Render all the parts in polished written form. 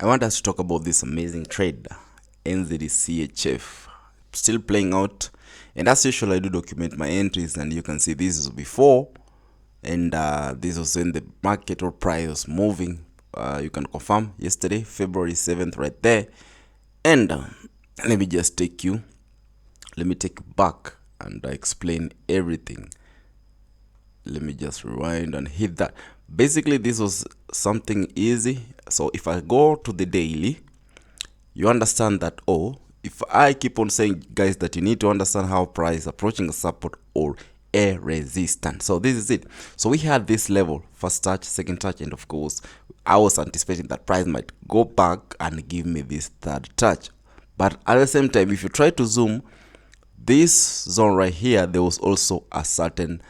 I want us to talk about this amazing trade, NZCHF, still playing out. And as usual, I do document my entries, and you can see this is before, and this was when the market or price was moving. You can confirm yesterday, February 7th, right there. And let me just take you back and explain everything. Let me just rewind and hit that. Basically, this was something easy. So if I go to the daily, you understand that, if I keep on saying, guys, that you need to understand how price is approaching a support or a resistance. So this is it. So we had this level, first touch, second touch, and of course I was anticipating that price might go back and give me this third touch. But at the same time, if you try to zoom this zone right here, there was also a certain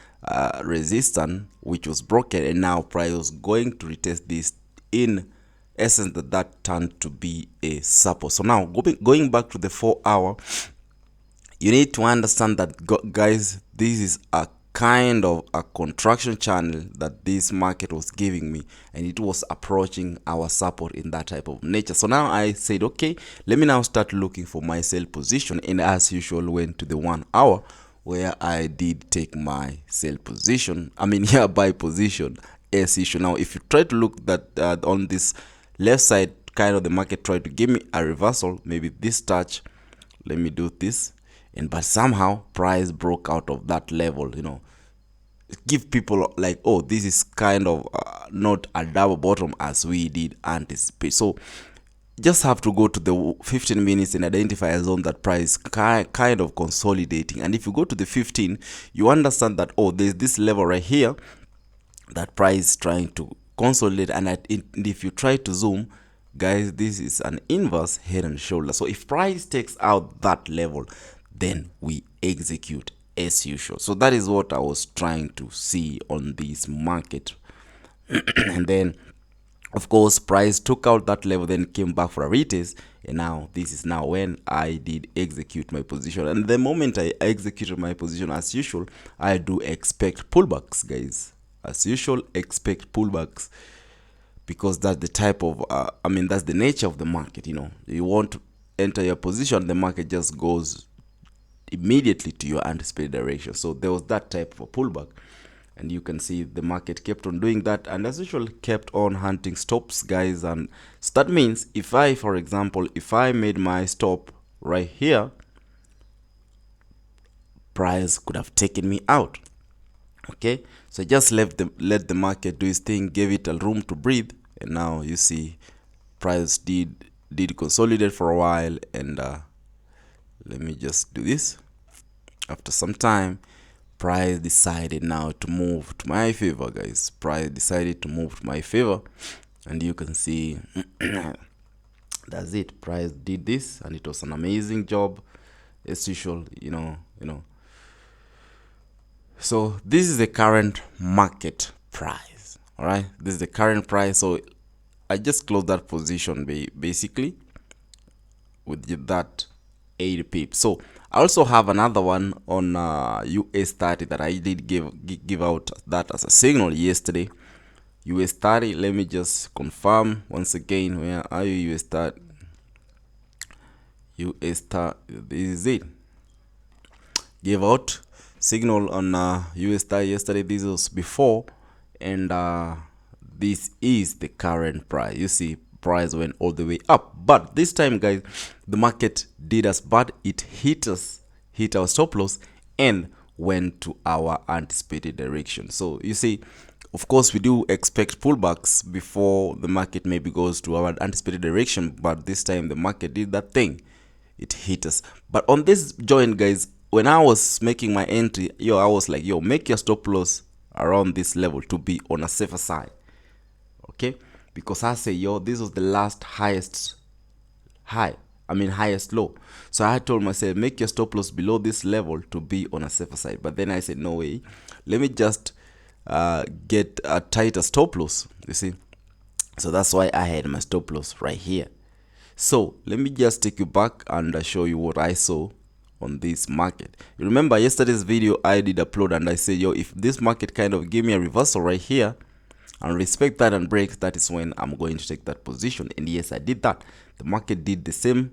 resistance which was broken, and now price was going to retest this in essence that turned to be a support. So now going back to the 4-hour, you need to understand that, guys, this is a kind of a contraction channel that this market was giving me, and it was approaching our support in that type of nature. So now I said, okay, let me now start looking for my sell position, and as usual went to the 1 hour where I did take my sell position, buy position as usual. Now if you try to look that on this left side, kind of the market tried to give me a reversal, maybe this touch, let me do this, but somehow price broke out of that level. Give people like, oh, this is kind of not a double bottom as we did anticipate. So just have to go to the 15 minutes and identify a zone that price kind of consolidating. And if you go to the 15, you understand that, oh, there's this level right here that price is trying to consolidate, and if you try to zoom, guys, this is an inverse head and shoulder. So if price takes out that level, then we execute as usual. So that is what I was trying to see on this market. And then of course price took out that level, then came back for a retest, and now this is now when I did execute my position. And the moment I executed my position, as usual, I do expect pullbacks, guys. As usual, expect pullbacks, because that's the type of that's the nature of the market. You want to enter your position, the market just goes immediately to your anticipated direction. So there was that type of a pullback, and you can see the market kept on doing that, and as usual kept on hunting stops, guys. And so that means if I, for example, if I made my stop right here, price could have taken me out. Okay, so just let the market do its thing, gave it a room to breathe, and now you see price did consolidate for a while. And let me just do this. After some time, price decided now to move to my favor, guys. Price decided to move to my favor, and you can see that's it. Price did this, and it was an amazing job as usual. So this is the current market price. All right, this is the current price. So I just closed that position basically with that 80 pips. So I also have another one on US 30 that I did give out that as a signal yesterday. US 30, let me just confirm once again, where are you? US 30, US 30, this is it. Gave out signal on US 30 yesterday. This was before, and this is the current price. You see price went all the way up, but this time, guys, the market did us bad. It hit our stop loss and went to our anticipated direction. So you see, of course, we do expect pullbacks before the market maybe goes to our anticipated direction, but this time the market did that thing. It hit us. But on this joint, guys, when I was making my entry, I was like, make your stop loss around this level to be on a safer side. Okay, because I say, this was the last highest low. So I told myself, make your stop loss below this level to be on a safer side. But then I said, no way, let me just get a tighter stop loss, you see. So that's why I had my stop loss right here. So let me just take you back and show you what I saw on this market. You remember yesterday's video I did upload, and I said, if this market kind of gave me a reversal right here, and respect that and breaks, that is when I'm going to take that position. And yes, I did that. The market did the same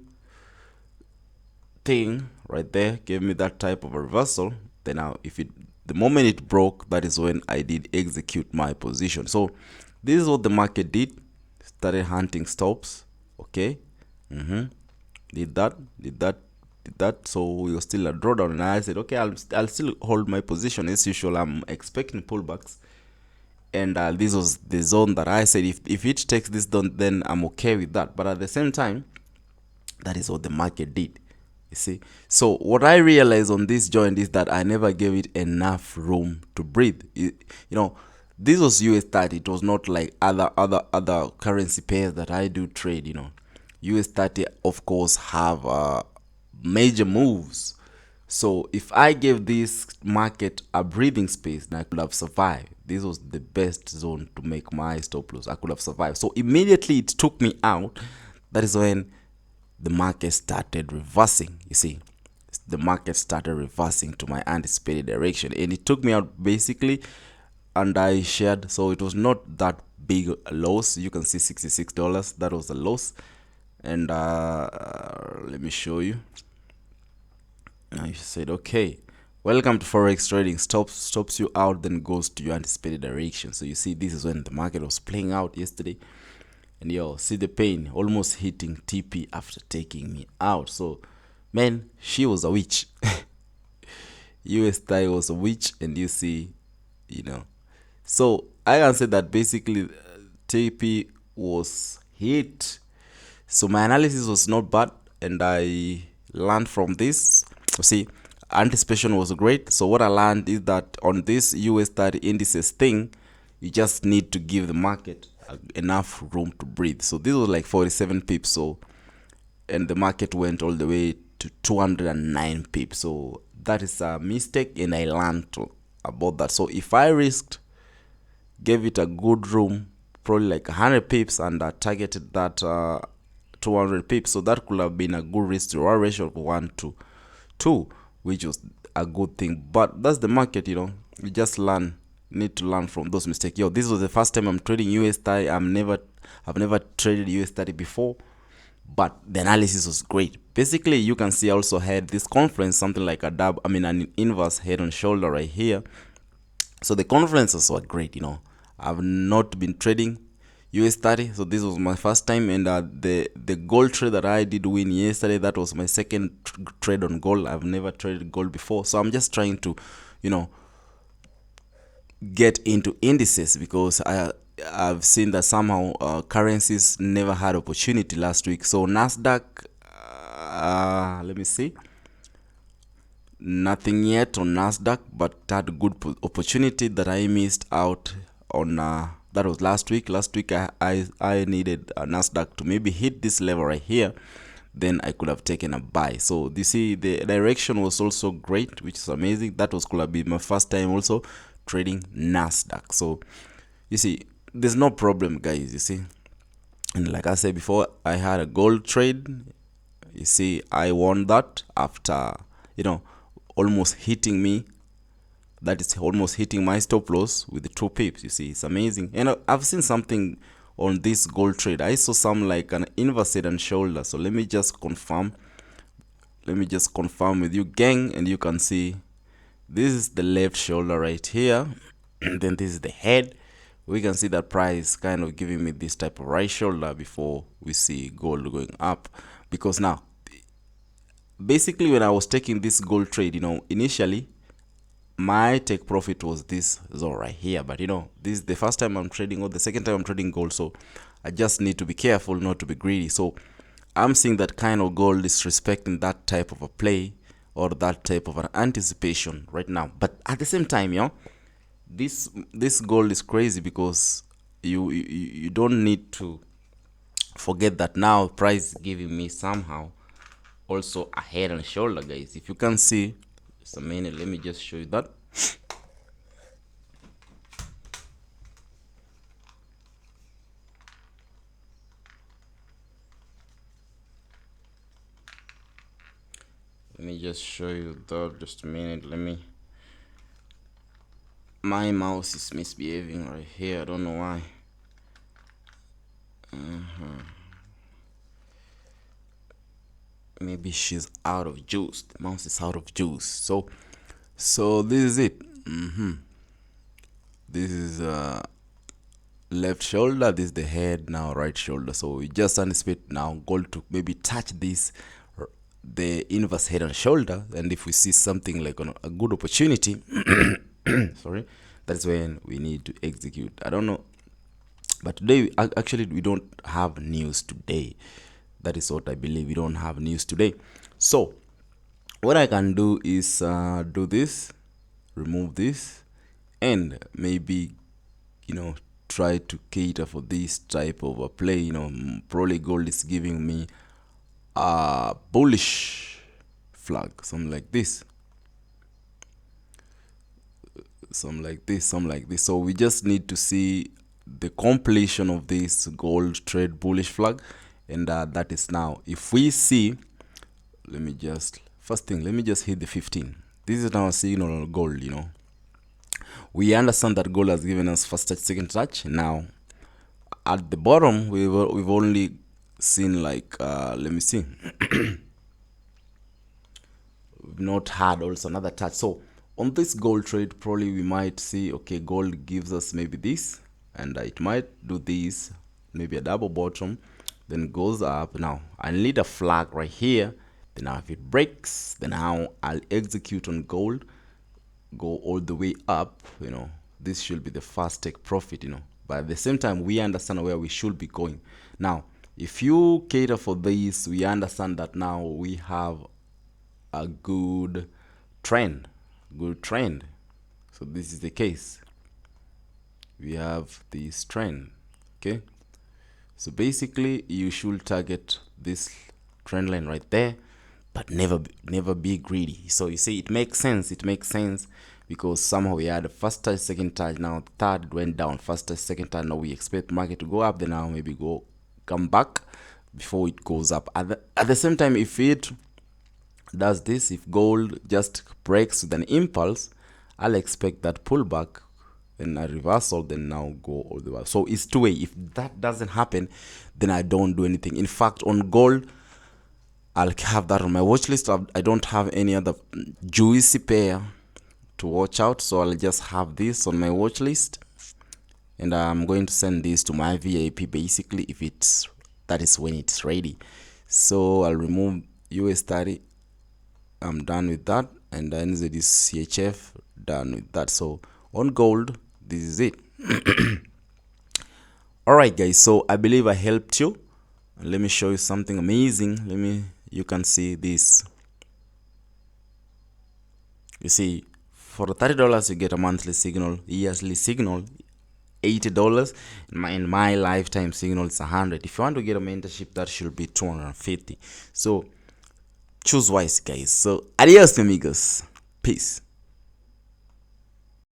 thing right there, gave me that type of a reversal. Then now, if it, the moment it broke, that is when I did execute my position. So this is what the market did. Started hunting stops. Okay. Did that, did that, did that. So we were still a drawdown, and I said, okay, I'll still hold my position as usual. I'm expecting pullbacks, and this was the zone that I said, if it takes this down, then I'm okay with that. But at the same time, that is what the market did. You see, so what I realized on this joint is that I never gave it enough room to breathe. This was US 30. It was not like other currency pairs that I do trade. US 30, of course, have major moves. So if I gave this market a breathing space, then I could have survived. This was the best zone to make my stop loss. I could have survived. So immediately it took me out. That is when the market started reversing. You see, the market started reversing to my anticipated direction, and it took me out basically. And I shared, so it was not that big a loss. You can see $66. That was a loss. And let me show you. I said, okay, welcome to forex trading. Stops you out, then goes to your anticipated direction. So you see, this is when the market was playing out yesterday. And yo, see the pain, almost hitting TP after taking me out. So, man, she was a witch. US was a witch, and you see, you know. So I can say that basically TP was hit. So my analysis was not bad, and I learned from this. See, anticipation was great. So what I learned is that on this US 30 indices thing, you just need to give the market enough room to breathe. So this was like 47 pips. So, and the market went all the way to 209 pips. So that is a mistake, and I learned about that. So if I risked, gave it a good room, probably like 100 pips, and targeted that 200 pips, so that could have been a good risk to reward ratio of 1 to 2, which was a good thing. But that's the market. You just need to learn from those mistakes. This was the first time I'm trading US 30. I've never traded US 30 before, but the analysis was great. Basically, you can see I also had this conference, something like an inverse head and shoulder right here. So the conferences were great. I've not been trading US 30, so this was my first time. And the gold trade that I did win yesterday, that was my second trade on gold. I've never traded gold before, so I'm just trying to get into indices, because I've seen that somehow currencies never had opportunity last week. So Nasdaq, let me see, nothing yet on Nasdaq, but had good opportunity that I missed out on. That was last week. I needed Nasdaq to maybe hit this level right here, then I could have taken a buy. So you see, the direction was also great, which is amazing. That was could have been my first time also trading Nasdaq. So you see, there's no problem, guys. You see, and like I said before, I had a gold trade. You see, I won that after almost hitting me. That is almost hitting my stop loss with the 2 pips. You see, it's amazing. And I've seen something on this gold trade. I saw some like an inverse head and shoulder. So let me just confirm. With you, gang, and you can see this is the left shoulder right here. And then this is the head. We can see that price kind of giving me this type of right shoulder before we see gold going up. Because now, basically, when I was taking this gold trade, initially my take profit was this zone right here. But this is the first time I'm trading, or the second time I'm trading gold, so I just need to be careful not to be greedy. So I'm seeing that kind of gold is respecting that type of a play, or that type of an anticipation right now. But at the same time, this gold is crazy, because you don't need to forget that now price is giving me somehow also a head and shoulder, guys. If you can see, just a minute, let me just show you that. Let me just show you that, just a minute. Let me My mouse is misbehaving right here. I don't know why. Maybe she's out of juice. The mouse is out of juice. So this is it. This is left shoulder. This is the head. Now right shoulder. So we just anticipate now gold to maybe touch this, the inverse head and shoulder. And if we see something like a good opportunity, sorry, that's when we need to execute. I don't know, but today actually we don't have news today. That is what I believe. We don't have news today. So what I can do is do this, remove this, and maybe, try to cater for this type of a play. Probably gold is giving me a bullish flag, something like this, something like this, something like this. So we just need to see the completion of this gold trade bullish flag, and that is now. If we see, let me just hit the 15. This is now a signal on gold. We understand that gold has given us first touch, second touch. Now at the bottom we've only seen like let me see we've not had also another touch. So on this gold trade, probably we might see, okay, gold gives us maybe this, and it might do this, maybe a double bottom, then goes up. Now I need a flag right here. Then now if it breaks, then now I'll execute on gold, go all the way up. This should be the first take profit. But at the same time, we understand where we should be going. Now if you cater for this, we understand that now we have a good trend. So this is the case. We have this trend. Okay, so basically you should target this trend line right there, but never be greedy. So you see, it makes sense because somehow we had a first touch, second touch, now third went down, first touch, second touch. Now we expect market to go up, then now maybe come back before it goes up. At the same time, if it does this, if gold just breaks with an impulse, I'll expect that pullback, then a reversal, then now go all the way. So it's two way. If that doesn't happen, then I don't do anything. In fact, on gold, I'll have that on my watch list. I don't have any other juicy pair to watch out, so I'll just have this on my watch list, and I'm going to send this to my VIP basically if that is when it's ready. So I'll remove US30. I'm done with that, and then NZD CHF, done with that. So on gold, this is it. All right guys, so I believe I helped you. Let me show you something amazing. You can see this. You see, for $30 you get a monthly signal, yearly signal $80, and my lifetime signal is 100. If you want to get a mentorship, that should be 250. So choose wise guys. So adios amigos, peace.